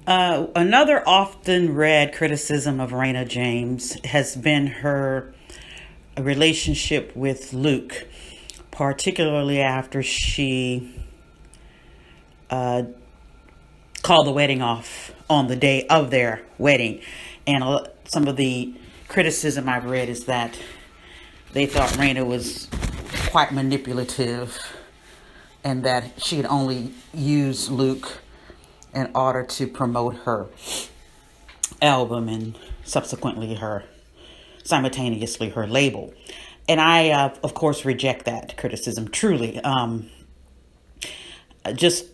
Another often read criticism of Rayna Jaymes has been her relationship with Luke, particularly after she called the wedding off on the day of their wedding. And some of the criticism I've read is that they thought Rayna was quite manipulative and that she had only used Luke in order to promote her album and subsequently simultaneously her label. And I, of course, reject that criticism truly. Just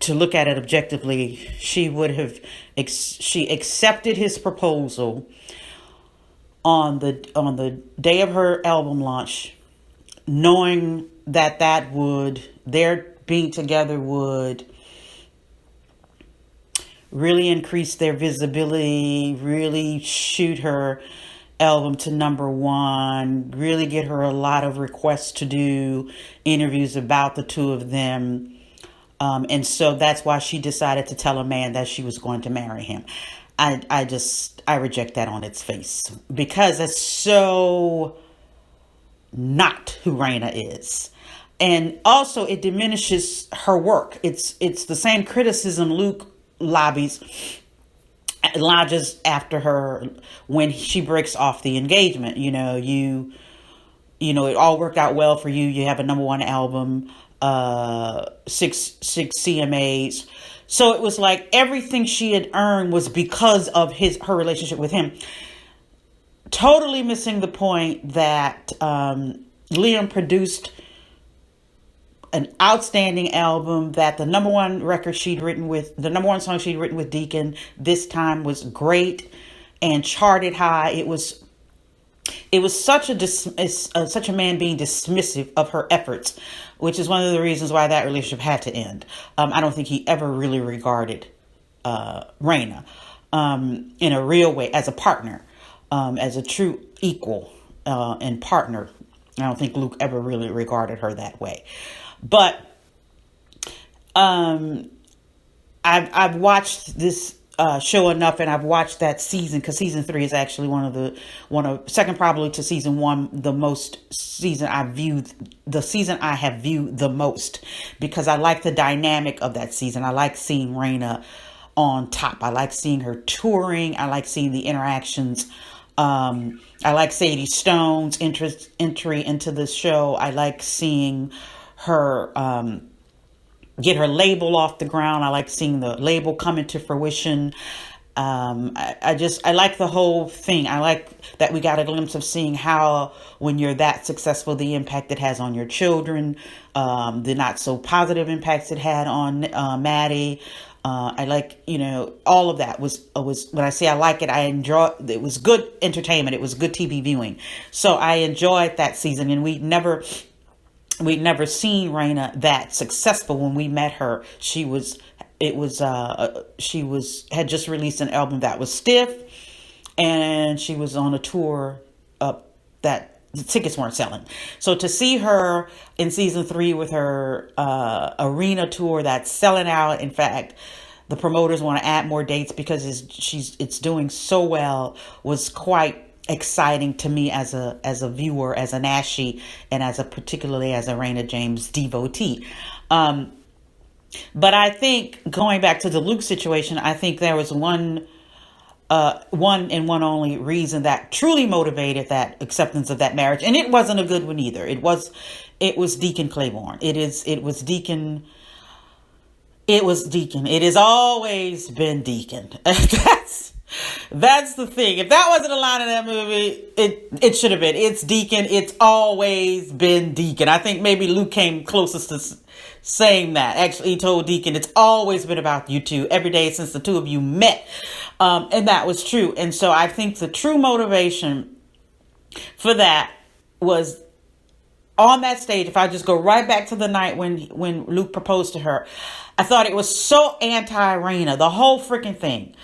to look at it objectively, she accepted his proposal on the day of her album launch, knowing that their being together would really increase their visibility, really shoot her album to #1, really get her a lot of requests to do interviews about the two of them. And so that's why she decided to tell a man that she was going to marry him. I reject that on its face, because it's so not who Rayna is. And also it diminishes her work. It's the same criticism Luke lodges after her when she breaks off the engagement. You know, it all worked out well for you. You have a #1 album, six CMAs. So it was like everything she had earned was because of her relationship with him. Totally missing the point that Liam produced an outstanding album, that the #1 record she'd written with, the #1 song she'd written with Deacon this time was great and charted high. It was such a man being dismissive of her efforts, which is one of the reasons why that relationship had to end. I don't think he ever really regarded Rayna in a real way as a partner, as a true equal and partner. I don't think Luke ever really regarded her that way. But I've watched this show enough, and I've watched that season, because season 3 is actually second probably to season 1, the season I have viewed the most, because I like the dynamic of that season. I like seeing Rayna on top. I like seeing her touring. I like seeing the interactions. I like Sadie Stone's entry into the show. I like seeing her get her label off the ground. I like seeing the label come into fruition. I like the whole thing. I like that we got a glimpse of seeing how, when you're that successful, the impact it has on your children, the not so positive impacts it had on Maddie. I like, all of that was when I say I like it, I enjoy. It was good entertainment. It was good TV viewing. So I enjoyed that season, and we'd never seen Rayna that successful. When we met her, she had just released an album that was stiff, and she was on a tour that the tickets weren't selling. So to see her in season 3 with her arena tour that's selling out, in fact, the promoters want to add more dates because it's doing so well, was quite exciting to me as a viewer, as an Ashy, and particularly as a Rayna Jaymes devotee. But I think, going back to the Luke situation, I think there was one and one only reason that truly motivated that acceptance of that marriage, and it wasn't a good one either. It was Deacon Claiborne. It was Deacon. It was Deacon. It has always been Deacon. That's the thing. If that wasn't a line in that movie, it should have been. It's Deacon. It's always been Deacon. I think maybe Luke came closest to saying that. Actually, he told Deacon, it's always been about you two, every day since the two of you met. And that was true. And so I think the true motivation for that was on that stage. If I just go right back to the night when Luke proposed to her, I thought it was so anti-Rayna, the whole freaking thing,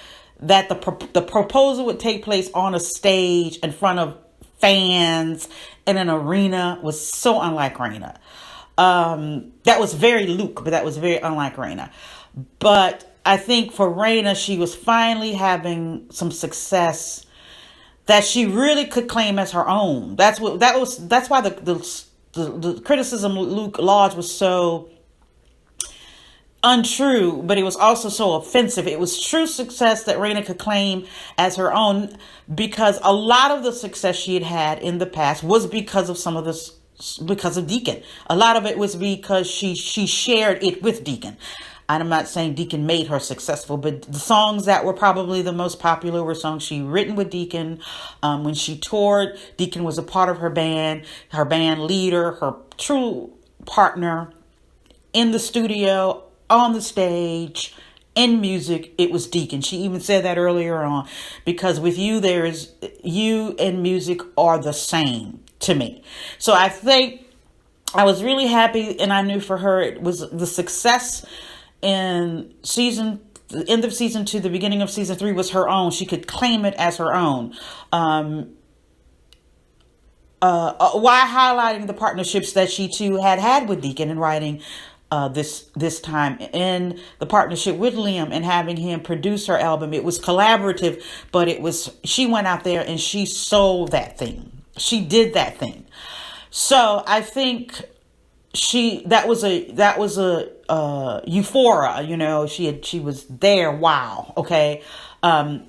that the proposal would take place on a stage in front of fans in an arena was so unlike Rayna. That was very Luke, but that was very unlike Rayna. But I think for Rayna, she was finally having some success that she really could claim as her own. That's why the criticism Luke lodged was so untrue, but it was also so offensive. It was true success that Rayna could claim as her own, because a lot of the success she had had in the past was because of some of this, because of Deacon. A lot of it was because she shared it with Deacon. And I'm not saying Deacon made her successful, but the songs that were probably the most popular were songs she written with Deacon. When she toured, Deacon was a part of her band leader, her true partner in the studio, on the stage, in music. It was Deacon. She even said that earlier on, because with you, you and music are the same to me. So I think I was really happy, and I knew for her it was the success in the end of season 2, the beginning of season 3 was her own. She could claim it as her own. While highlighting the partnerships that she too had with Deacon and writing this time, in the partnership with Liam and having him produce her album. It was collaborative, but she went out there and she sold that thing. She did that thing. So I think that was a euphoria, she was there. Wow. Okay. And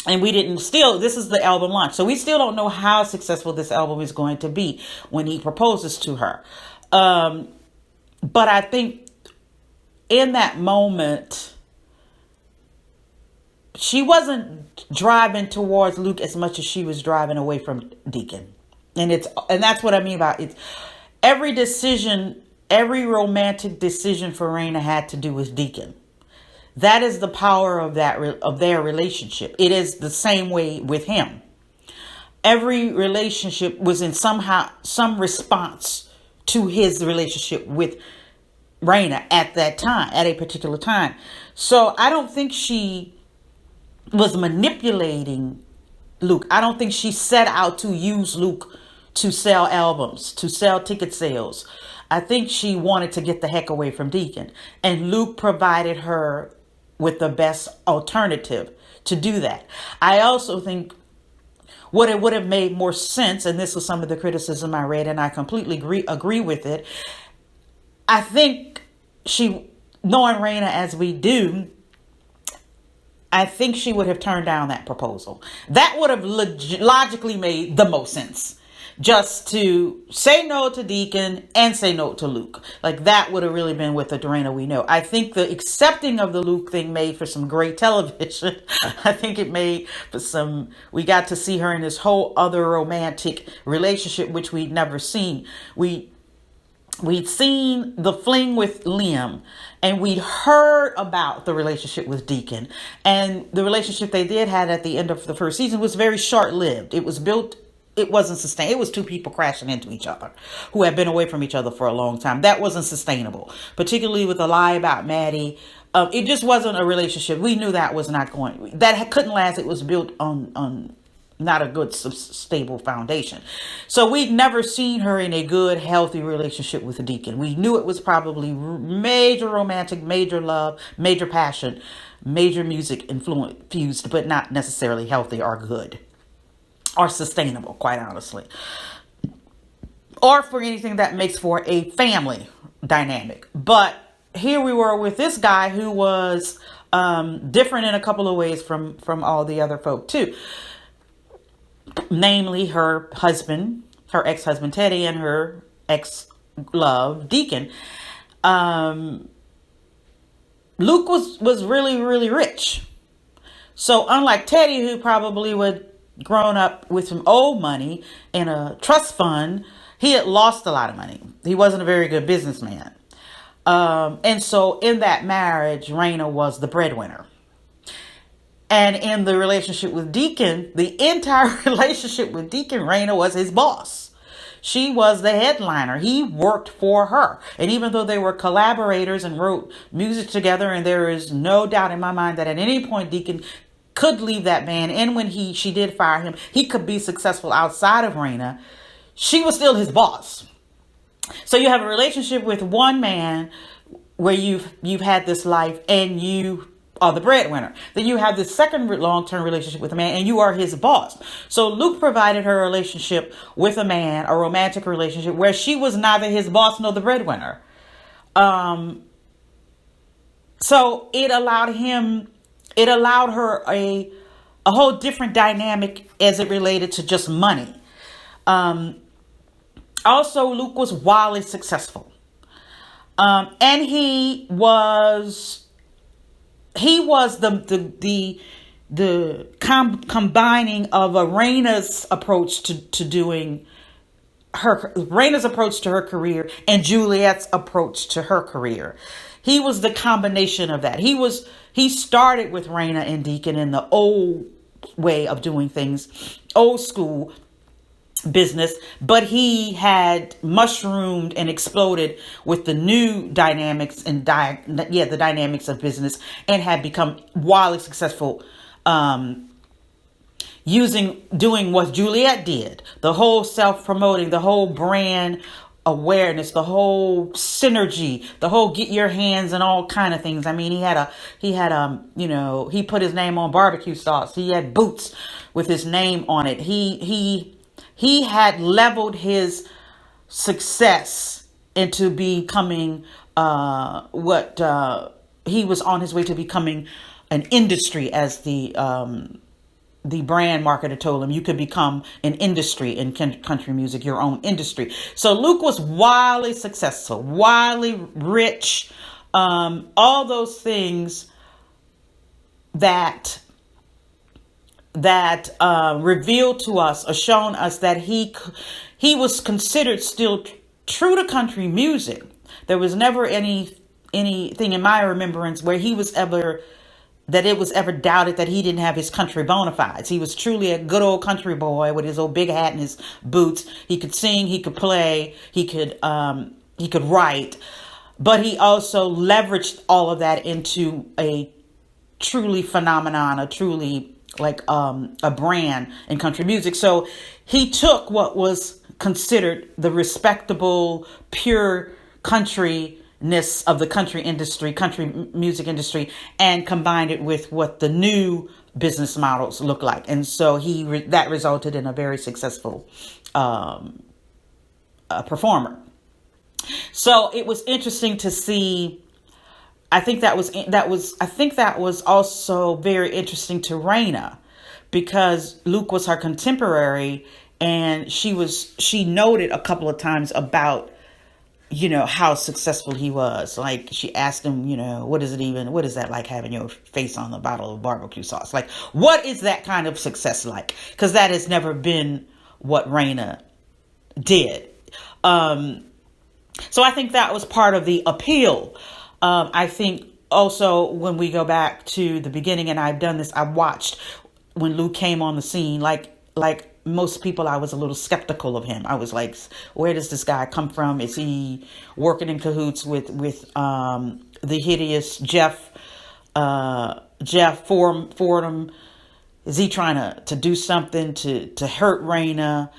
this is the album launch. So we still don't know how successful this album is going to be when he proposes to her. But I think in that moment, she wasn't driving towards Luke as much as she was driving away from Deacon. And that's what I mean by it. Every decision, every romantic decision for Rayna had to do with Deacon. That is the power of their relationship. It is the same way with him. Every relationship was in some response to his relationship with Rayna at a particular time. So I don't think she was manipulating Luke. I don't think she set out to use Luke to sell albums, to sell ticket sales. I think she wanted to get the heck away from Deacon. And Luke provided her with the best alternative to do that. I also think what it would have made more sense, and this was some of the criticism I read, and I completely agree with it. I think knowing Rayna as we do, I think she would have turned down that proposal. That would have logically made the most sense. Just to say no to Deacon and say no to Luke. Like, that would have really been with the Rayna we know. I think the accepting of the Luke thing made for some great television. I think it made for we got to see her in this whole other romantic relationship, which we'd never seen. We'd seen the fling with Liam, and we'd heard about the relationship with Deacon. And the relationship they did had at the end of the first season was very short-lived. It wasn't sustainable. It was two people crashing into each other who had been away from each other for a long time. That wasn't sustainable, particularly with the lie about Maddie. It just wasn't a relationship. We knew that was not couldn't last. It was built on not a good, stable foundation. So we'd never seen her in a good, healthy relationship with Deacon. We knew it was probably major romantic, major love, major passion, major music infused, but not necessarily healthy or good. Or sustainable, quite honestly. Or for anything that makes for a family dynamic. But here we were with this guy who was different in a couple of ways from all the other folk too. Namely, her ex-husband Teddy, and her ex-love Deacon. Luke was really, really rich. So unlike Teddy, who probably would grown up with some old money in a trust fund, he had lost a lot of money. He wasn't a very good businessman. And so in that marriage, Rayna was the breadwinner. And in the relationship with Deacon, the entire relationship with Deacon, Rayna was his boss. She was the headliner. He worked for her. And even though they were collaborators and wrote music together, and there is no doubt in my mind that at any point Deacon could leave that band, and when she did fire him, he could be successful outside of Rayna, she was still his boss. So you have a relationship with one man where you've had this life, and you are the breadwinner. Then you have this second long-term relationship with a man, and you are his boss. So Luke provided her a relationship with a man, a romantic relationship, where she was neither his boss nor the breadwinner. So it allowed her a whole different dynamic as it related to just money. Also, Luke was wildly successful. And he was the combining of Rayna's approach to doing Rayna's approach to her career and Juliet's approach to her career. He was the combination of that. He started with Rayna and Deacon in the old way of doing things, old school business, but he had mushroomed and exploded with the new dynamics and the dynamics of business, and had become wildly successful doing what Juliet did, the whole self-promoting, the whole brand awareness, the whole synergy, the whole get your hands and all kind of things. I mean, he put his name on barbecue sauce. He had boots with his name on it. He had leveled his success into becoming he was on his way to becoming an industry, as the brand marketer told him. You could become an industry in country music, your own industry. So Luke was wildly successful, wildly rich, all those things that revealed to us or shown us that he was considered still true to country music. There was never anything in my remembrance where it was ever doubted that he didn't have his country bona fides. He was truly a good old country boy with his old big hat and his boots. He could sing, he could play, he could write, but he also leveraged all of that into a truly phenomenon, a truly a brand in country music. So he took what was considered the respectable, pure countryness of the country music industry, and combined it with what the new business models look like. And so that resulted in a very successful performer. So it was interesting to see. I think that was also very interesting to Rayna, because Luke was her contemporary, and she noted a couple of times about, how successful he was. Like, she asked him, what is that like, having your face on the bottle of barbecue sauce? Like, what is that kind of success like? Because that has never been what Rayna did. So I think that was part of the appeal. I think also, when we go back to the beginning, and I've done this, I watched when Luke came on the scene, like most people, I was a little skeptical of him. I was like, where does this guy come from? Is he working in cahoots with the hideous Jeff Fordham? Is he trying to do something to hurt Rayna?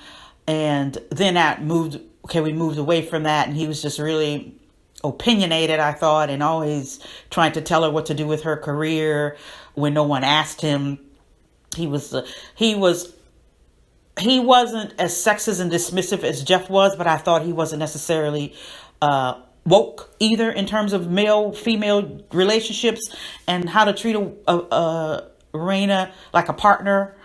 And then we moved away from that, and he was just really opinionated, I thought, and always trying to tell her what to do with her career when no one asked him. He wasn't as sexist and dismissive as Jeff was, but I thought he wasn't necessarily woke either in terms of male-female relationships and how to treat a Rayna like a partner.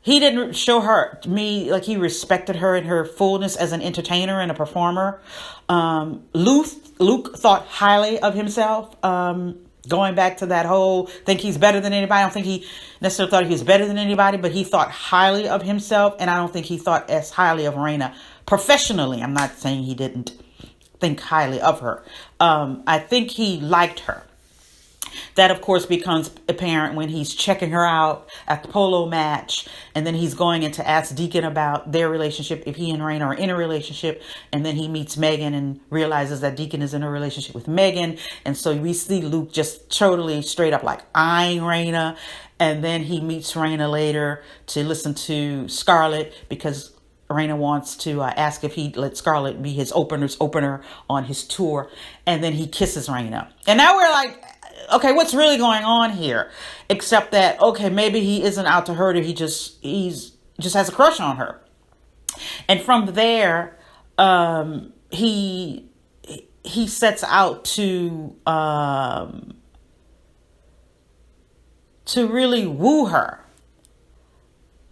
He didn't show her to me like he respected her in her fullness as an entertainer and a performer. Luke thought highly of himself. Going back to that whole think he's better than anybody. I don't think he necessarily thought he was better than anybody, but he thought highly of himself. And I don't think he thought as highly of Rayna professionally. I'm not saying he didn't think highly of her. I think he liked her. That, of course, becomes apparent when he's checking her out at the polo match. And then he's going in to ask Deacon about their relationship, if he and Rayna are in a relationship. And then he meets Megan and realizes that Deacon is in a relationship with Megan. And so we see Luke just totally straight up like eyeing Rayna. And then he meets Rayna later to listen to Scarlett, because Rayna wants to ask if he'd let Scarlett be his opener on his tour. And then he kisses Rayna. And now we're like, okay, what's really going on here? Except that, okay, maybe he isn't out to hurt her. He's just has a crush on her. And from there, he sets out to really woo her.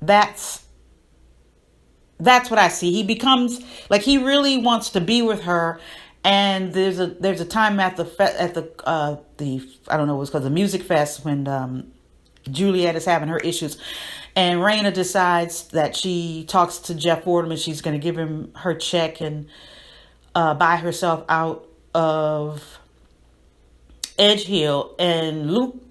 That's what I see. He becomes like he really wants to be with her. And there's a time at the I don't know what's called, the music fest, when Juliet is having her issues, and Rayna decides that she talks to Jeff Fordham and she's going to give him her check and buy herself out of Edge Hill. And Luke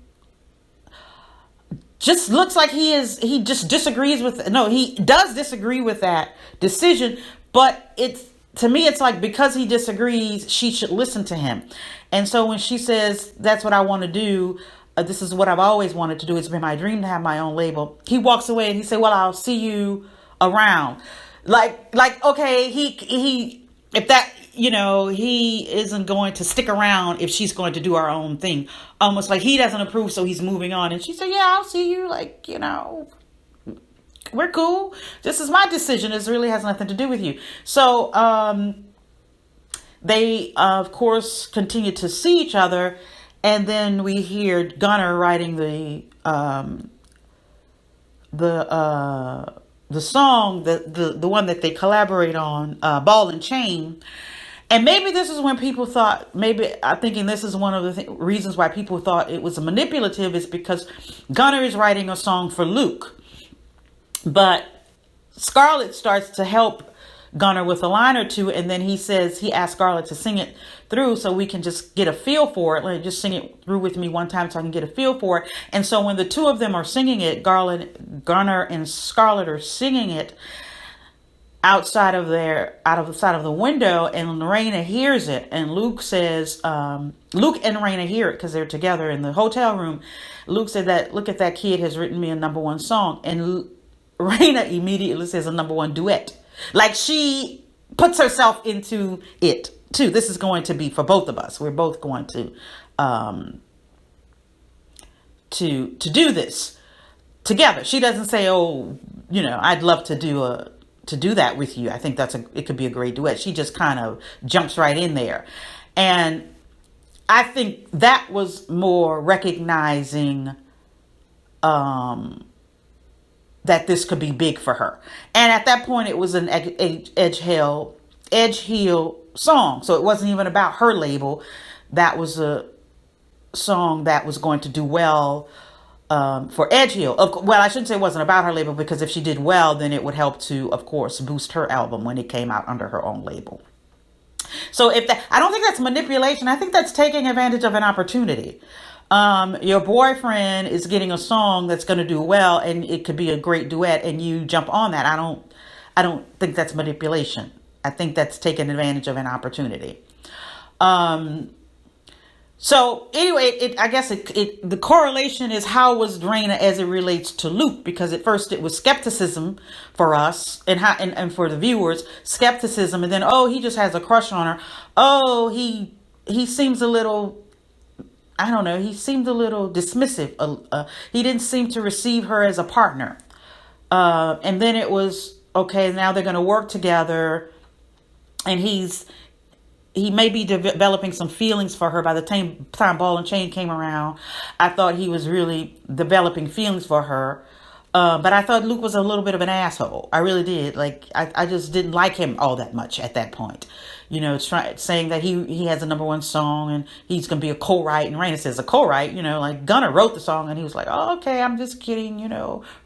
just looks like he just disagrees with, no, he does disagree with that decision, but to me, it's like, because he disagrees, she should listen to him. And so when she says, that's what I want to do, this is what I've always wanted to do, it's been my dream to have my own label, he walks away and he said, well, I'll see you around. Like, okay, he if that, he isn't going to stick around if she's going to do her own thing. Almost like he doesn't approve, so he's moving on. And she said, yeah, I'll see you, we're cool. This is my decision. This really has nothing to do with you. So they, of course, continue to see each other. And then we hear Gunnar writing the song, the one that they collaborate on, Ball and Chain. And maybe this is when people thought, I'm thinking this is one of the reasons why people thought it was manipulative, is because Gunnar is writing a song for Luke. But Scarlett starts to help Gunnar with a line or two, and then he asks Scarlett to sing it through so we can just get a feel for it. Like, just sing it through with me one time so I can get a feel for it. And so when the two of them are singing it, Gunnar and Scarlett are singing it out of the side of the window, and Rayna hears it, and Luke says, Luke and Rayna hear it because they're together in the hotel room. Luke said that, look at that kid has written me a #1 song, and Rayna immediately says a #1 duet. Like, she puts herself into it too. This is going to be for both of us. We're both going to do this together. She doesn't say, oh, I'd love to do that with you. I think it could be a great duet. She just kind of jumps right in there. And I think that was more recognizing that this could be big for her. And at that point, it was an Edge Hill song. So it wasn't even about her label. That was a song that was going to do well for Edge Hill. Well, I shouldn't say it wasn't about her label, because if she did well, then it would help to, of course, boost her album when it came out under her own label. So I don't think that's manipulation. I think that's taking advantage of an opportunity. Your boyfriend is getting a song that's going to do well, and it could be a great duet, and you jump on that. I don't think that's manipulation. I think that's taking advantage of an opportunity. So anyway, I guess the correlation is, how was Rayna as it relates to Luke? Because at first it was skepticism for us and for the viewers, skepticism, and then, oh, he just has a crush on her. Oh, he seems a little, I don't know, he seemed a little dismissive. He didn't seem to receive her as a partner. And then it was, okay, now they're going to work together, and he may be developing some feelings for her. By the time Ball and Chain came around, I thought he was really developing feelings for her. But I thought Luke was a little bit of an asshole. I really did. Like, I just didn't like him all that much at that point. Saying that he has a #1 song and he's going to be a co-write. And Rayna says a co-write, like Gunnar wrote the song, and he was like, oh, okay, I'm just kidding.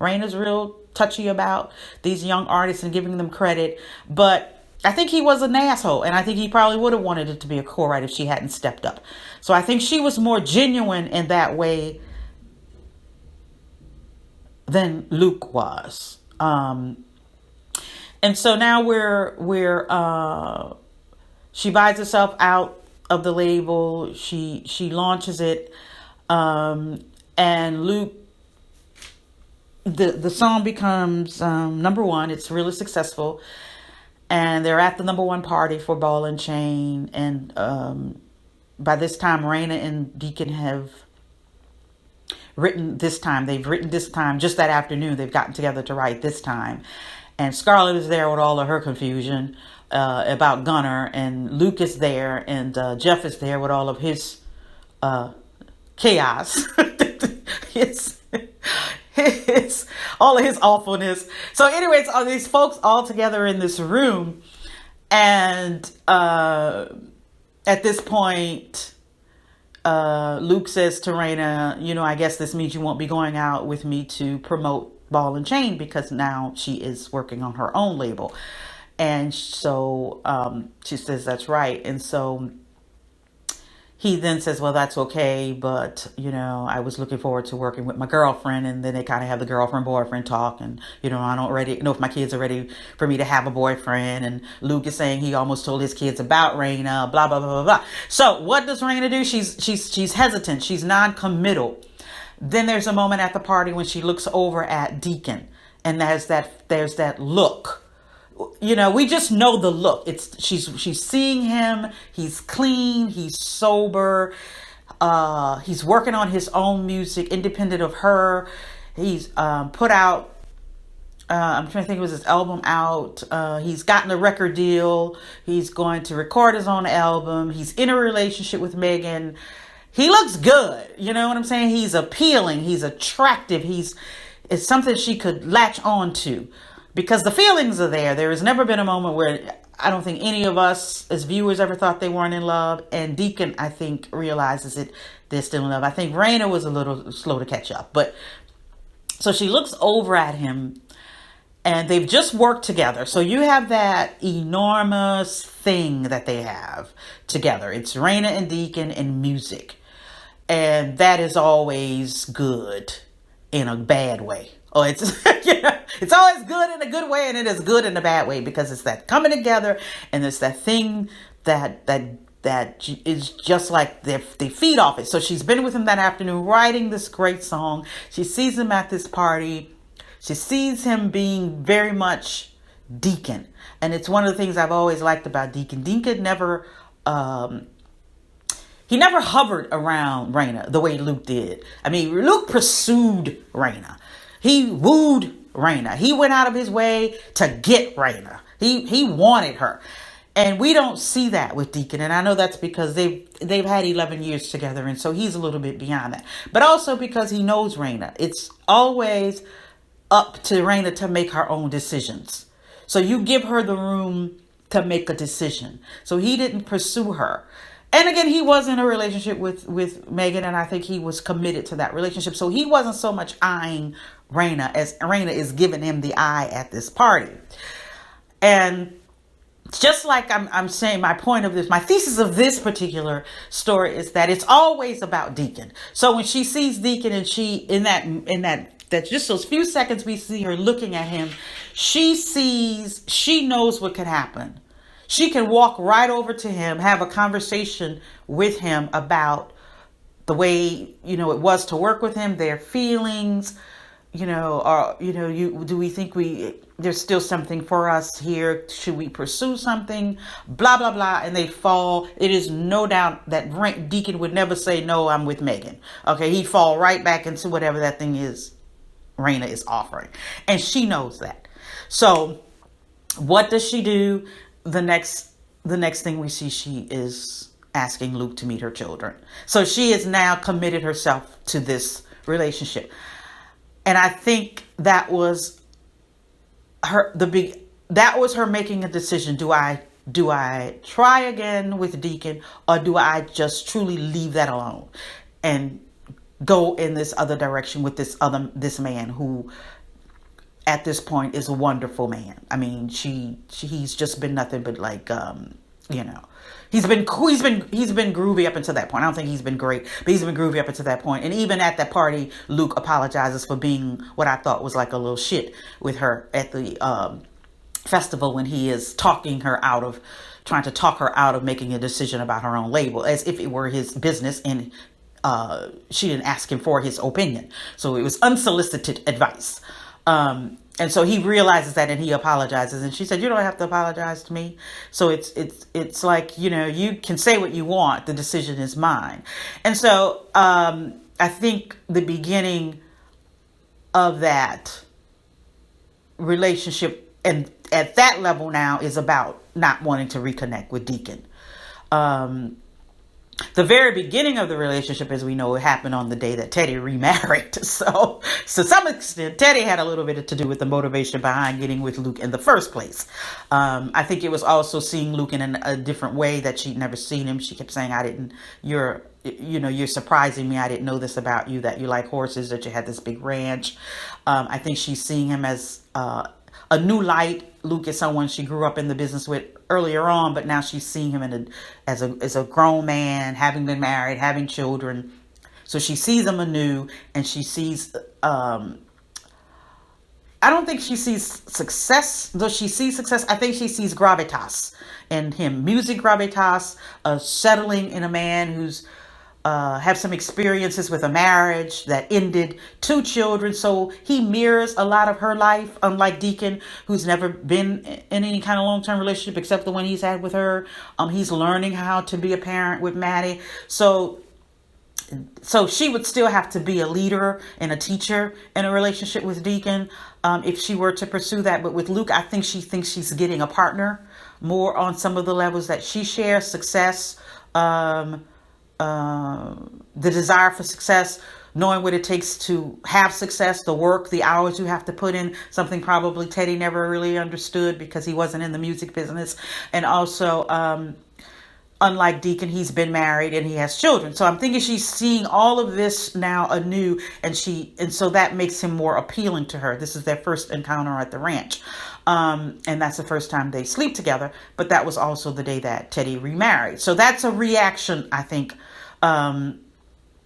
Rayna's real touchy about these young artists and giving them credit. But I think he was an asshole, and I think he probably would have wanted it to be a co-write if she hadn't stepped up. So I think she was more genuine in that way than Luke was. And so now she buys herself out of the label. She launches it, and Luke, the song becomes #1. It's really successful. And they're at the #1 party for Ball and Chain. And by this time, Rayna and Deacon have written this time. They've written this time, just that afternoon. They've gotten together to write this time. And Scarlett is there with all of her confusion about Gunner. And Luke is there. And Jeff is there with all of his chaos. his all of his awfulness. So anyways, all these folks all together in this room. And at this point, Luke says to Rayna, I guess this means you won't be going out with me to promote Ball and Chain, because now she is working on her own label. And so she says that's right. And so he then says, well, that's okay, but, I was looking forward to working with my girlfriend. And then they kind of have the girlfriend-boyfriend talk. And, I don't already know if my kids are ready for me to have a boyfriend. And Luke is saying he almost told his kids about Rayna, blah, blah, blah, blah, blah. So what does Rayna do? She's hesitant. She's non-committal. Then there's a moment at the party when she looks over at Deacon. And there's that look. We just know the look. She's seeing him. He's clean. He's sober. He's working on his own music, independent of her. He's put out. I'm trying to think, it was his album out. He's gotten a record deal. He's going to record his own album. He's in a relationship with Megan. He looks good. You know what I'm saying? He's appealing. He's attractive. It's something she could latch on to. Because the feelings are there. There has never been a moment where I don't think any of us as viewers ever thought they weren't in love. And Deacon, I think, realizes it. They're still in love. I think Rayna was a little slow to catch up. But so she looks over at him and they've just worked together. So you have that enormous thing that they have together. It's Rayna and Deacon and music. And that is always good in a bad way. Oh, it's it's always good in a good way, and it is good in a bad way, because it's that coming together, and it's that thing that is just like they feed off it. So she's been with him that afternoon, writing this great song. She sees him at this party. She sees him being very much Deacon, and it's one of the things I've always liked about Deacon. Deacon never he never hovered around Rayna the way Luke did. I mean, Luke pursued Rayna. He wooed Rayna. He went out of his way to get Rayna. He wanted her. And we don't see that with Deacon. And I know that's because they've had 11 years together. And so he's a little bit beyond that. But also because he knows Rayna. It's always up to Rayna to make her own decisions. So you give her the room to make a decision. So he didn't pursue her. And again, he was in a relationship with Megan, and I think he was committed to that relationship. So he wasn't so much eyeing Rayna as Rayna is giving him the eye at this party. And just like I'm saying, my thesis of this particular story is that it's always about Deacon. So when she sees Deacon and she, in that just those few seconds we see her looking at him, she knows what could happen. She can walk right over to him, have a conversation with him about the way, it was to work with him, their feelings, do we think there's still something for us here? Should we pursue something? Blah, blah, blah. And they fall. It is no doubt that Deacon would never say, no, I'm with Megan. Okay. He'd fall right back into whatever that thing is Rayna is offering. And she knows that. So what does she do? The next thing we see, she is asking Luke to meet her children. So she has now committed herself to this relationship. And I think that was her making a decision. Do I try again with Deacon, or do I just truly leave that alone and go in this other direction with this man who at this point is a wonderful man. I mean, he's just been nothing but like, he's been groovy up until that point. I don't think he's been great, but he's been groovy up until that point. And even at that party, Luke apologizes for being what I thought was like a little shit with her at the festival when he is trying to talk her out of making a decision about her own label, as if it were his business and she didn't ask him for his opinion. So it was unsolicited advice. And so he realizes that and he apologizes. And she said, "You don't have to apologize to me." So it's like, you can say what you want. The decision is mine. And so I think the beginning of that relationship and at that level now is about not wanting to reconnect with Deacon. Um, the very beginning of the relationship, as we know, it happened on the day that Teddy remarried. So, to some extent, Teddy had a little bit to do with the motivation behind getting with Luke in the first place. I think it was also seeing Luke in a different way that she'd never seen him. She kept saying, you're surprising me. I didn't know this about you, that you like horses, that you had this big ranch." I think she's seeing him as a new light. Luke is someone she grew up in the business with earlier on, but now she's seeing him as a grown man, having been married, having children. So she sees him anew, and she sees. I don't think she sees success, though she sees success. I think she sees gravitas in him, music gravitas, settling in a man who's have some experiences with a marriage that ended, two children. So he mirrors a lot of her life, unlike Deacon, who's never been in any kind of long-term relationship except the one he's had with her. He's learning how to be a parent with Maddie. So she would still have to be a leader and a teacher in a relationship with Deacon, if she were to pursue that. But with Luke, I think she thinks she's getting a partner more on some of the levels that she shares: success, the desire for success, knowing what it takes to have success, the work, the hours you have to put in, something probably Teddy never really understood because he wasn't in the music business. And also, unlike Deacon, he's been married and he has children. So I'm thinking she's seeing all of this now anew, and so that makes him more appealing to her. This is their first encounter at the ranch. And that's the first time they sleep together, but that was also the day that Teddy remarried. So that's a reaction, I think.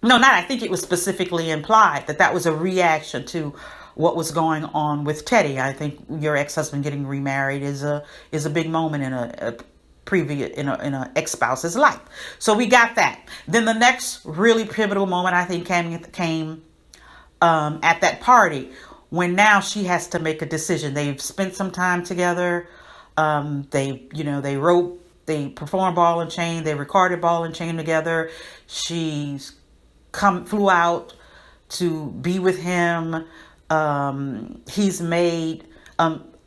No, not I think, it was specifically implied that was a reaction to what was going on with Teddy. I think your ex-husband getting remarried is a big moment in a ex-spouse's life. So we got that. Then the next really pivotal moment, I think, came at that party, when now she has to make a decision. They've spent some time together. They performed Ball and Chain. They recorded Ball and Chain together. She's flew out to be with him. He's made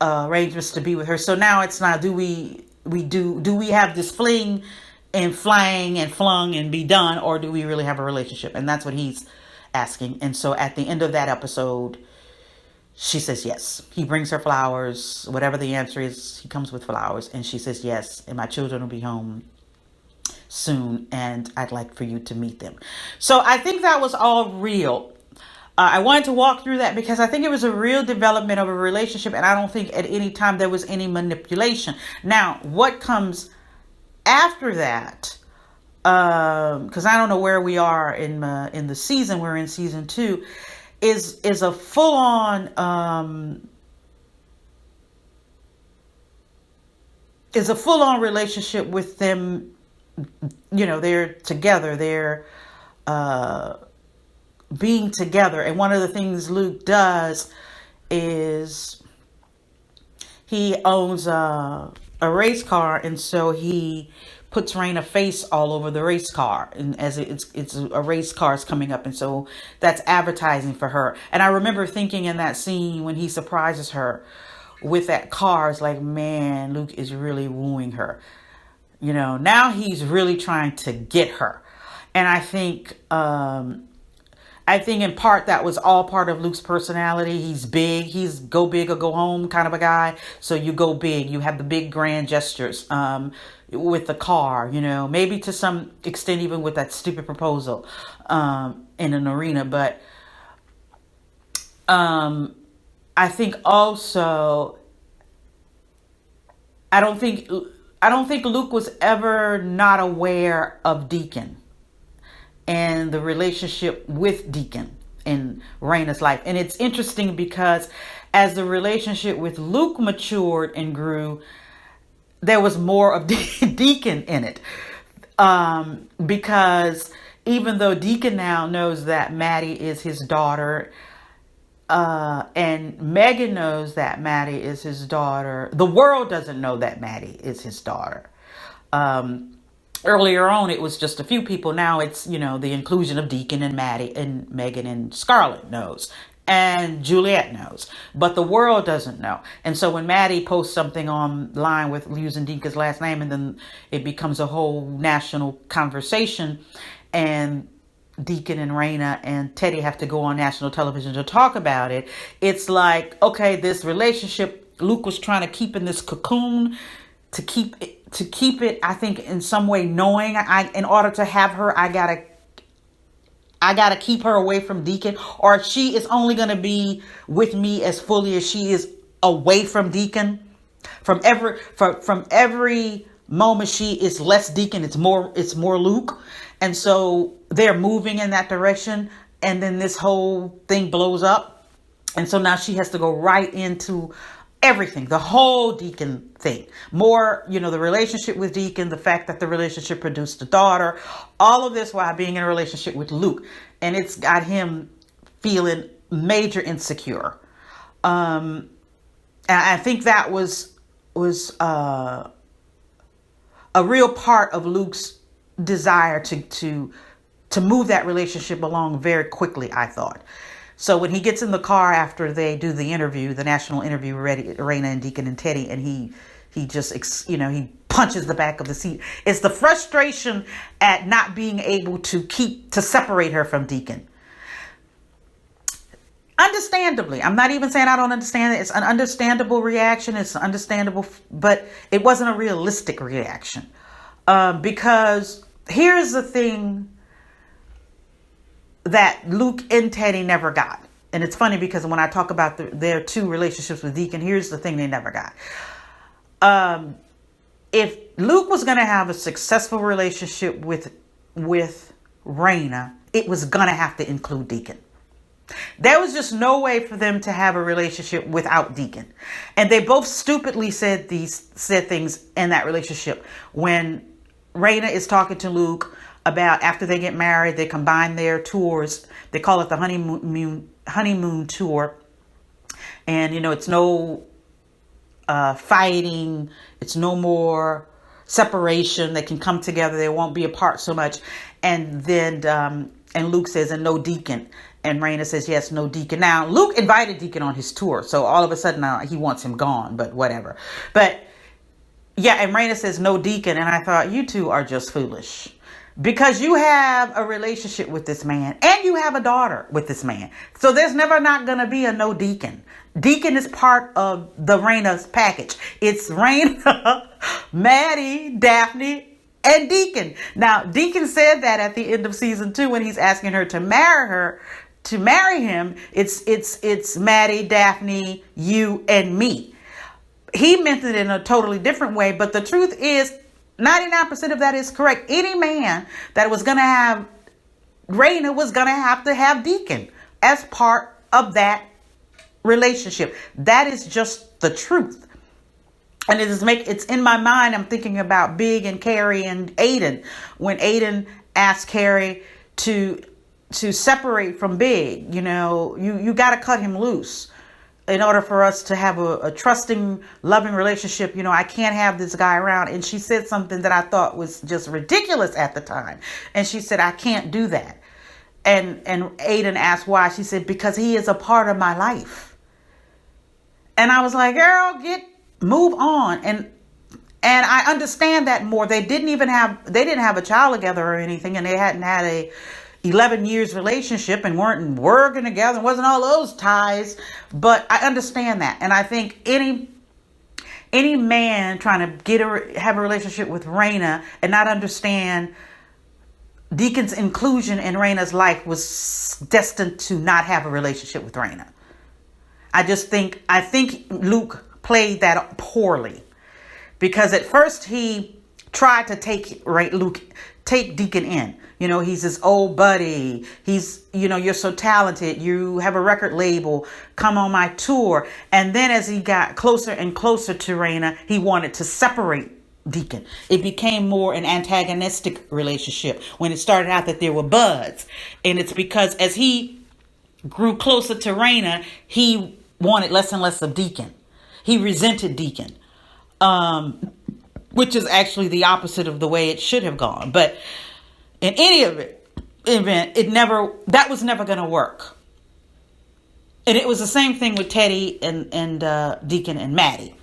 arrangements to be with her. So now it's not, do we have this fling and flang and flung and be done, or do we really have a relationship? And that's what he's asking. And so at the end of that episode, she says yes. He brings her flowers. Whatever the answer is, he comes with flowers. And she says yes. And my children will be home soon. And I'd like for you to meet them. So I think that was all real. I wanted to walk through that because I think it was a real development of a relationship. And I don't think at any time there was any manipulation. Now, what comes after that? Because I don't know where we are in the season. We're in season 2. Is a full on relationship with them. They're together. They're being together. And one of the things Luke does is he owns a race car, and so he puts Rayna's face all over the race car, and as it's a race car is coming up, and so that's advertising for her. And I remember thinking in that scene when he surprises her with that car, it's like, man, Luke is really wooing her. Now he's really trying to get her. And I think in part that was all part of Luke's personality. He's big. He's go big or go home kind of a guy. So you go big. You have the big grand gestures with the car, maybe to some extent even with that stupid proposal in an arena. But I think also, I don't think Luke was ever not aware of Deacon and the relationship with Deacon in Rayna's life. And it's interesting because as the relationship with Luke matured and grew, there was more of Deacon in it. Because even though Deacon now knows that Maddie is his daughter, And Megan knows that Maddie is his daughter. The world doesn't know that Maddie is his daughter. Earlier on, it was just a few people. Now it's, the inclusion of Deacon and Maddie and Megan and Scarlett knows. And Juliet knows. But the world doesn't know. And so when Maddie posts something online with using Deacon's last name, and then it becomes a whole national conversation, and Deacon and Rayna and Teddy have to go on national television to talk about it. It's like, okay, this relationship Luke was trying to keep in this cocoon to keep it, I think, in some way, knowing in order to have her, I gotta keep her away from Deacon, or she is only gonna be with me as fully as she is away from Deacon. From every moment she is less Deacon, it's more Luke. And so they're moving in that direction, and then this whole thing blows up. And so now she has to go right into everything, the whole Deacon thing. More, the relationship with Deacon, the fact that the relationship produced a daughter, all of this while being in a relationship with Luke. And it's got him feeling major insecure. And I think that was a real part of Luke's desire to move that relationship along very quickly, I thought. So when he gets in the car after they do the interview, the national interview, Rayna and Deacon and Teddy, and he just, he punches the back of the seat. It's the frustration at not being able to separate her from Deacon. Understandably, I'm not even saying I don't understand it. It's an understandable reaction. It's understandable, but it wasn't a realistic reaction. Because here's the thing that Luke and Teddy never got. And it's funny because when I talk about their two relationships with Deacon, here's the thing they never got. If Luke was going to have a successful relationship with Rayna, it was going to have to include Deacon. There was just no way for them to have a relationship without Deacon. And they both stupidly said things in that relationship. When Rayna is talking to Luke about after they get married, they combine their tours. They call it the honeymoon tour. And, it's no fighting. It's no more separation. They can come together. They won't be apart so much. And then, and Luke says, and no Deacon. And Rayna says, yes, no Deacon. Now, Luke invited Deacon on his tour. So all of a sudden now he wants him gone, but whatever. But yeah, and Rayna says, no Deacon. And I thought, you two are just foolish. Because you have a relationship with this man and you have a daughter with this man. So there's never not going to be a no Deacon. Deacon is part of the Rayna's package. It's Rayna, Maddie, Daphne, and Deacon. Now, Deacon said that at the end of season 2 when he's asking her to marry him. It's Maddie, Daphne, you, and me. He meant it in a totally different way, but the truth is 99% of that is correct. Any man that was going to have Rayna was going to have Deacon as part of that relationship. That is just the truth. And it's in my mind. I'm thinking about Big and Carrie and Aiden. When Aiden asked Carrie to separate from Big, you got to cut him loose. In order for us to have a trusting, loving relationship, I can't have this guy around. And she said something that I thought was just ridiculous at the time. And she said, I can't do that. And Aiden asked why. She said, because he is a part of my life. And I was like, girl, move on. And I understand that more. They didn't have a child together or anything. And they hadn't had a 11 years relationship and weren't working together. It wasn't all those ties. But I understand that. And I think any man trying to have a relationship with Rayna and not understand Deacon's inclusion in Rayna's life was destined to not have a relationship with Rayna. I think Luke played that poorly. Because at first he tried to take Deacon in. He's his old buddy. He's, you're so talented. You have a record label. Come on my tour. And then as he got closer and closer to Rayna, he wanted to separate Deacon. It became more an antagonistic relationship when it started out that there were buds. And it's because as he grew closer to Rayna, he wanted less and less of Deacon. He resented Deacon, which is actually the opposite of the way it should have gone. But in any event, that was never going to work. And it was the same thing with Teddy and Deacon and Maddie.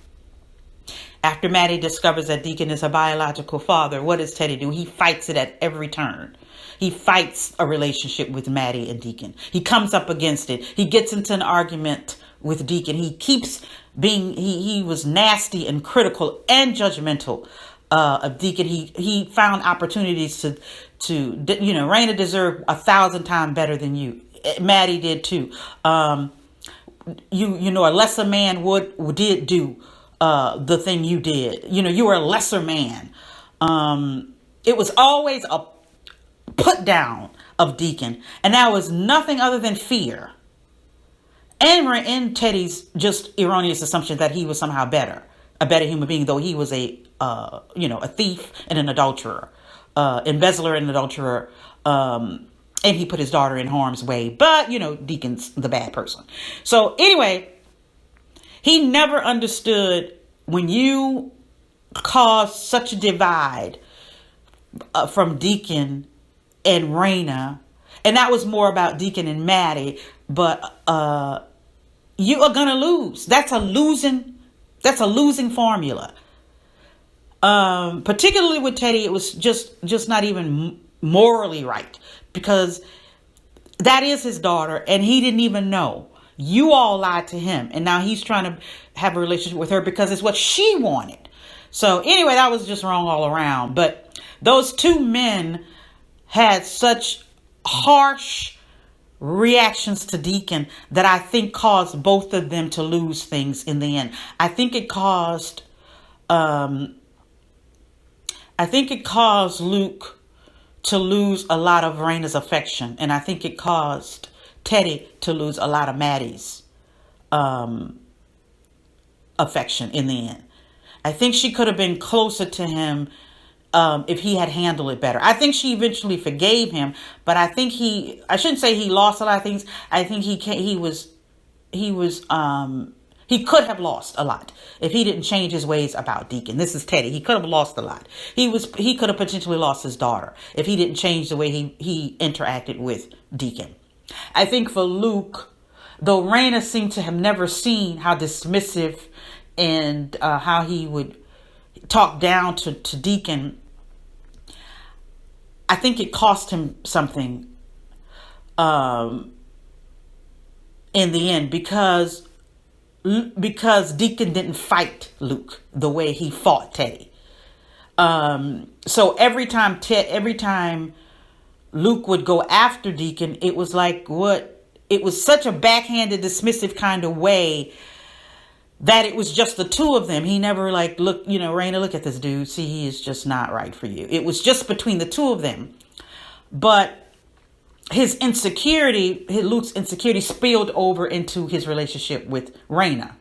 After Maddie discovers that Deacon is her biological father, what does Teddy do? He fights it at every turn. He fights a relationship with Maddie and Deacon. He comes up against it. He gets into an argument with Deacon. He keeps being, he was nasty and critical and judgmental of Deacon. He found opportunities to Rayna deserved 1,000 times better than you. Maddie did too. A lesser man did do the thing you did. You were a lesser man. It was always a put down of Deacon, and that was nothing other than fear and Teddy's just erroneous assumption that he was somehow a better human being, though he was a thief and an adulterer, embezzler and adulterer, and he put his daughter in harm's way. But Deacon's the bad person. So anyway, he never understood when you cause such a divide from Deacon and Rayna, and that was more about Deacon and Maddie, but you are gonna lose. That's a losing formula. Particularly with Teddy, it was just not even morally right, because that is his daughter and he didn't even know. You all lied to him, and now he's trying to have a relationship with her because it's what she wanted. So anyway, that was just wrong all around. But those two men had such harsh reactions to Deacon that I think caused both of them to lose things in the end. I think it caused Luke to lose a lot of Rayna's affection, and I think it caused Teddy to lose a lot of Maddie's affection in the end. I think she could have been closer to him if he had handled it better. I think she eventually forgave him, but I think I shouldn't say he lost a lot of things. I think he could have lost a lot if he didn't change his ways about Deacon. This is Teddy. He could have lost a lot. He could have potentially lost his daughter if he didn't change the way he interacted with Deacon. I think for Luke, though Rayna seemed to have never seen how dismissive and how he would talk down to Deacon, I think it cost him something in the end, because Deacon didn't fight Luke the way he fought Teddy. So every time Luke would go after Deacon, it was like it was such a backhanded, dismissive kind of way that it was just the two of them. He never look, Rayna, look at this dude. See, he is just not right for you. It was just between the two of them. But Luke's insecurity spilled over into his relationship with Rayna.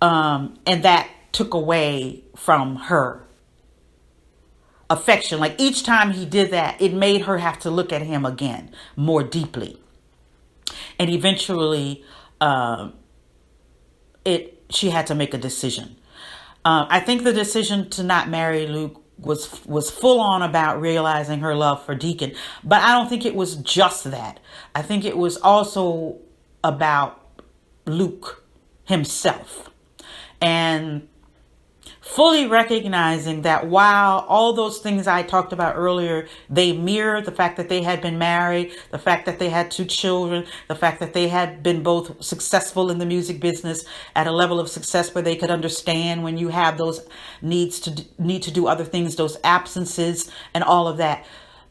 And that took away from her affection. Like each time he did that, it made her have to look at him again more deeply. And eventually, she had to make a decision. I think the decision to not marry Luke was full on about realizing her love for Deacon, but I don't think it was just that. I think it was also about Luke himself, and fully recognizing that while all those things I talked about earlier, they mirror the fact that they had been married, the fact that they had 2 children, the fact that they had been both successful in the music business at a level of success where they could understand when you have those need to do other things, those absences and all of that,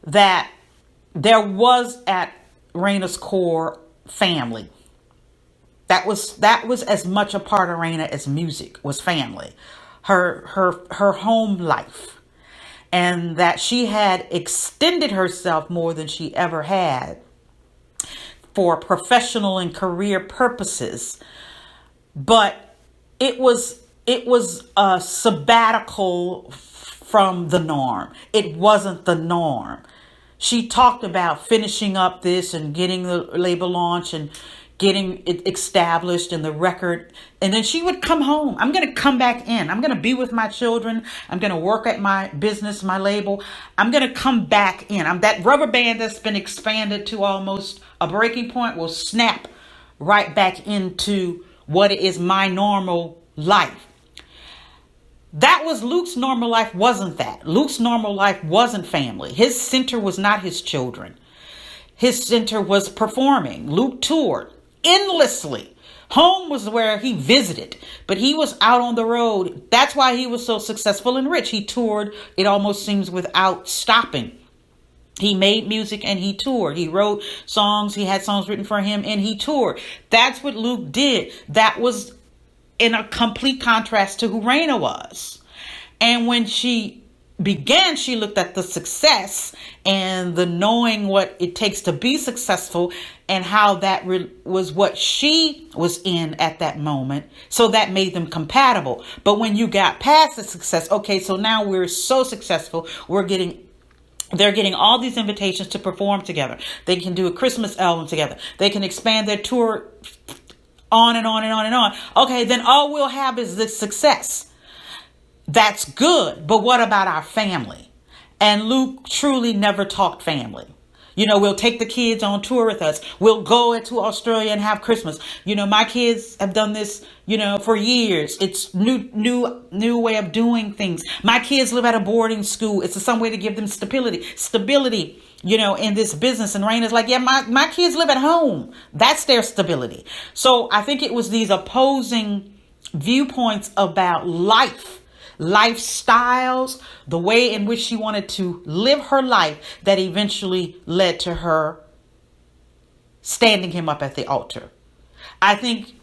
that there was at Rayna's core family. That was as much a part of Rayna as music was family. Her home life, and that she had extended herself more than she ever had for professional and career purposes. But it was a sabbatical from the norm. It wasn't the norm. She talked about finishing up this and getting the label launch and getting it established and the record. And then she would come home. I'm going to come back in. I'm going to be with my children. I'm going to work at my business, my label. I'm going to come back in. I'm that rubber band that's been expanded to almost a breaking point will snap right back into what is my normal life. That was Luke's normal life. Wasn't that? Luke's normal life wasn't family. His center was not his children. His center was performing. Luke toured endlessly. Home was where he visited, but he was out on the road. That's why he was so successful and rich. He toured, it almost seems, without stopping. He made music and he toured. He wrote songs. He had songs written for him and he toured. That's what Luke did. That was in a complete contrast to who Rayna was. And when she began, she looked at the success and the knowing what it takes to be successful and how that was what she was in at that moment. So that made them compatible. But when you got past the success, okay, so now we're so successful, they're getting all these invitations to perform together. They can do a Christmas album together. They can expand their tour on and on and on and on. Okay, then all we'll have is this success. That's good. But what about our family? And Luke truly never talked family. You know, we'll take the kids on tour with us. We'll go into Australia and have Christmas. You know, my kids have done this, you know, for years. It's new way of doing things. My kids live at a boarding school. It's some way to give them stability, you know, in this business. And Rayna's like, yeah, my kids live at home. That's their stability. So I think it was these opposing viewpoints about lifestyles, the way in which she wanted to live her life that eventually led to her standing him up at the altar. I think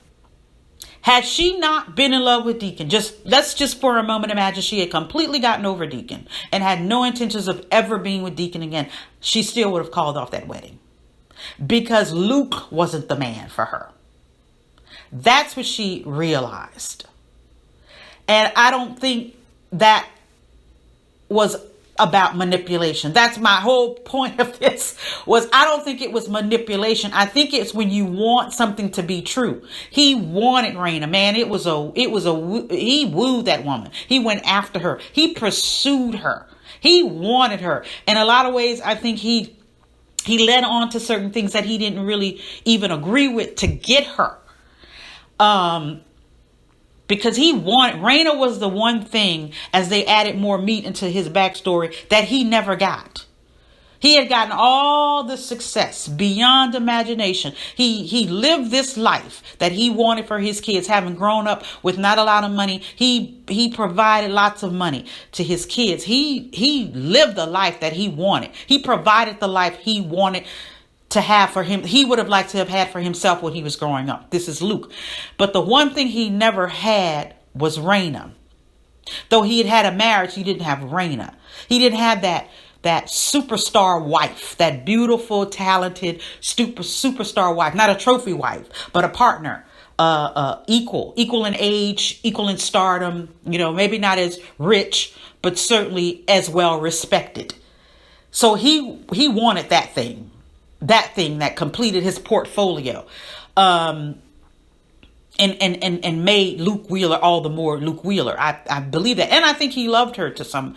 had she not been in love with Deacon, let's just for a moment imagine she had completely gotten over Deacon and had no intentions of ever being with Deacon again, she still would have called off that wedding because Luke wasn't the man for her. That's what she realized. And I don't think that was about manipulation. That's my whole point of this was I don't think it was manipulation. I think it's when you want something to be true. He wanted Rayna, man. He wooed that woman. He went after her. He pursued her. He wanted her. In a lot of ways, I think he led on to certain things that he didn't really even agree with to get her. Because Rayna was the one thing, as they added more meat into his backstory, that he never got. He had gotten all the success beyond imagination. He lived this life that he wanted for his kids, having grown up with not a lot of money. He provided lots of money to his kids. He lived the life that he wanted. He provided the life he wanted to have for him. He would have liked to have had for himself when he was growing up. This is Luke. But the one thing he never had was Rayna. Though he had had a marriage, he didn't have Rayna. He didn't have that superstar wife, that beautiful, talented, superstar wife, not a trophy wife, but a partner, equal in age, equal in stardom, you know, maybe not as rich, but certainly as well respected. So he wanted that thing that completed his portfolio, and made Luke Wheeleer all the more Luke Wheeleer. I believe that. And I think he loved her to some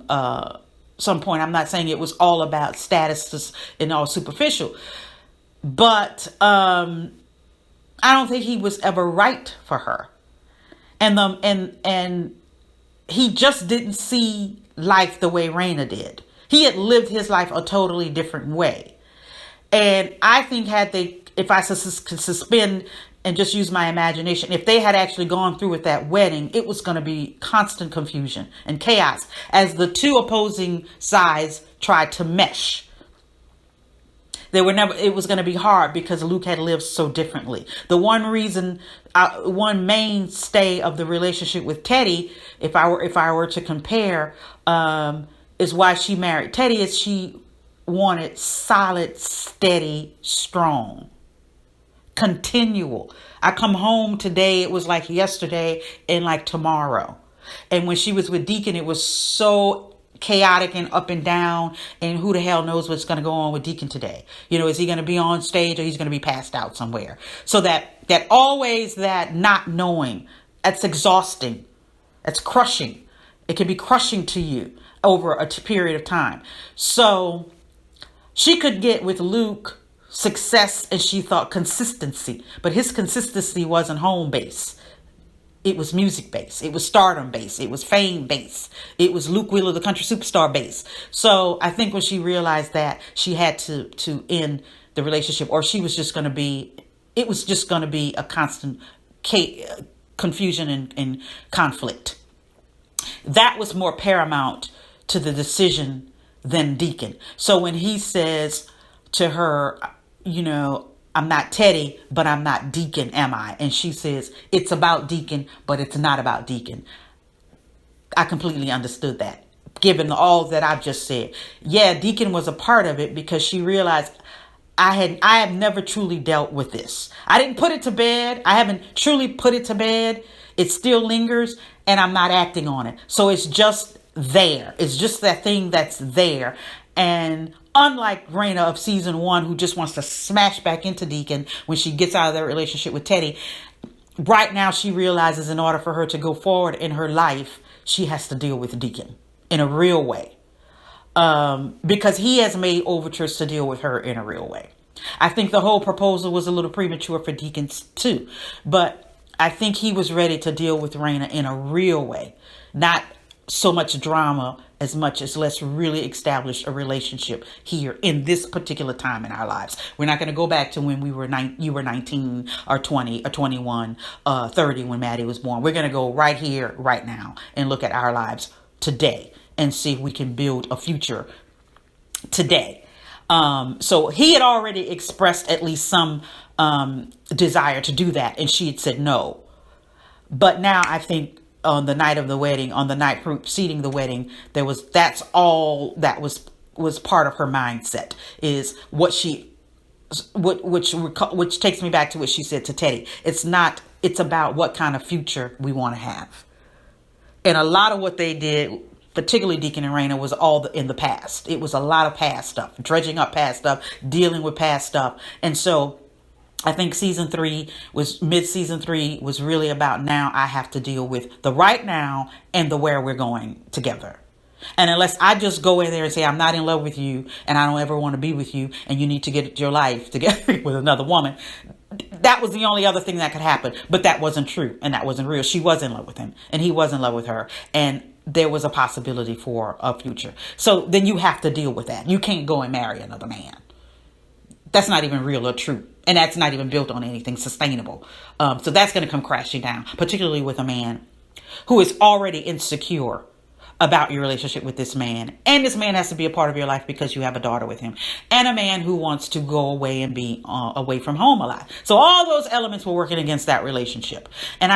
point. I'm not saying it was all about status and all superficial, but I don't think he was ever right for her. And he just didn't see life the way Rayna did. He had lived his life a totally different way. And I think if I could suspend and just use my imagination, if they had actually gone through with that wedding, it was going to be constant confusion and chaos as the two opposing sides tried to mesh. It was going to be hard because Luke had lived so differently. The one reason, one mainstay of the relationship with Teddy, if I were to compare, is why she married Teddy, is she wanted solid, steady, strong, continual. I come home today, it was like yesterday and like tomorrow. And when she was with Deacon, it was so chaotic and up and down, and who the hell knows what's going to go on with Deacon today. Is he going to be on stage, or he's going to be passed out somewhere? So that always, that not knowing, that's exhausting. That's crushing. It can be crushing to you over a period of time. So she could get with Luke success, and she thought consistency, but his consistency wasn't home base. It was music base. It was stardom base. It was fame base. It was Luke Wheeleer, the country superstar base. So I think when she realized that, she had to end the relationship, or she was just going to be, it was just going to be a constant confusion and conflict. That was more paramount to the decision than Deacon. So when he says to her, I'm not Teddy, but I'm not Deacon, am I? And she says, it's about Deacon, but it's not about Deacon. I completely understood that, given all that I've just said. Yeah, Deacon was a part of it, because she realized I have never truly dealt with this. I didn't put it to bed. I haven't truly put it to bed. It still lingers, and I'm not acting on it. So it's just there. It's just that thing that's there. And unlike Rayna of season 1, who just wants to smash back into Deacon when she gets out of that relationship with Teddy, right now she realizes in order for her to go forward in her life, she has to deal with Deacon in a real way. Because he has made overtures to deal with her in a real way. I think the whole proposal was a little premature for Deacon too, but I think he was ready to deal with Rayna in a real way. Not so much drama as much as let's really establish a relationship here in this particular time in our lives. We're not going to go back to when you were 19 or 20 or 21, 30 when Maddie was born. We're going to go right here, right now, and look at our lives today and see if we can build a future today. So he had already expressed at least some desire to do that, and she had said no. But now I think on the night of the wedding, on the night preceding the wedding, that's all that was part of her mindset, is which takes me back to what she said to Teddy. It's about what kind of future we want to have. And a lot of what they did, particularly Deacon and Rayna, was all in the past. It was a lot of past stuff, dredging up past stuff, dealing with past stuff. And so I think mid-season 3 was really about, now I have to deal with the right now and the where we're going together. And unless I just go in there and say, I'm not in love with you and I don't ever want to be with you and you need to get your life together with another woman, that was the only other thing that could happen. But that wasn't true and that wasn't real. She was in love with him and he was in love with her. And there was a possibility for a future. So then you have to deal with that. You can't go and marry another man. That's not even real or true. And that's not even built on anything sustainable. So that's going to come crashing down, particularly with a man who is already insecure about your relationship with this man. And this man has to be a part of your life because you have a daughter with him. And a man who wants to go away and be away from home a lot. So all those elements were working against that relationship. And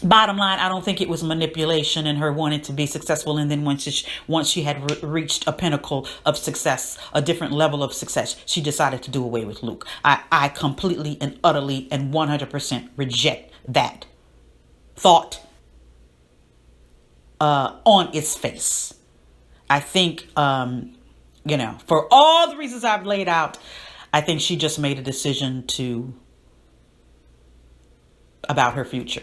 bottom line, I don't think it was manipulation and her wanting to be successful. And then once she had reached a pinnacle of success, a different level of success, she decided to do away with Luke. I completely and utterly and 100% reject that thought on its face. I think, for all the reasons I've laid out, I think she just made a decision about her future.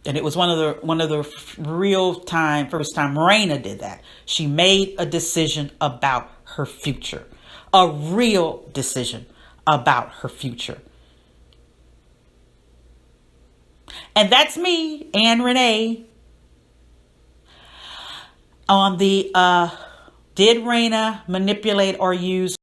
And it was one of the first time Rayna did that. She made a decision about her future, a real decision about her future. And that's me, AnnRenee, on the did Rayna manipulate or use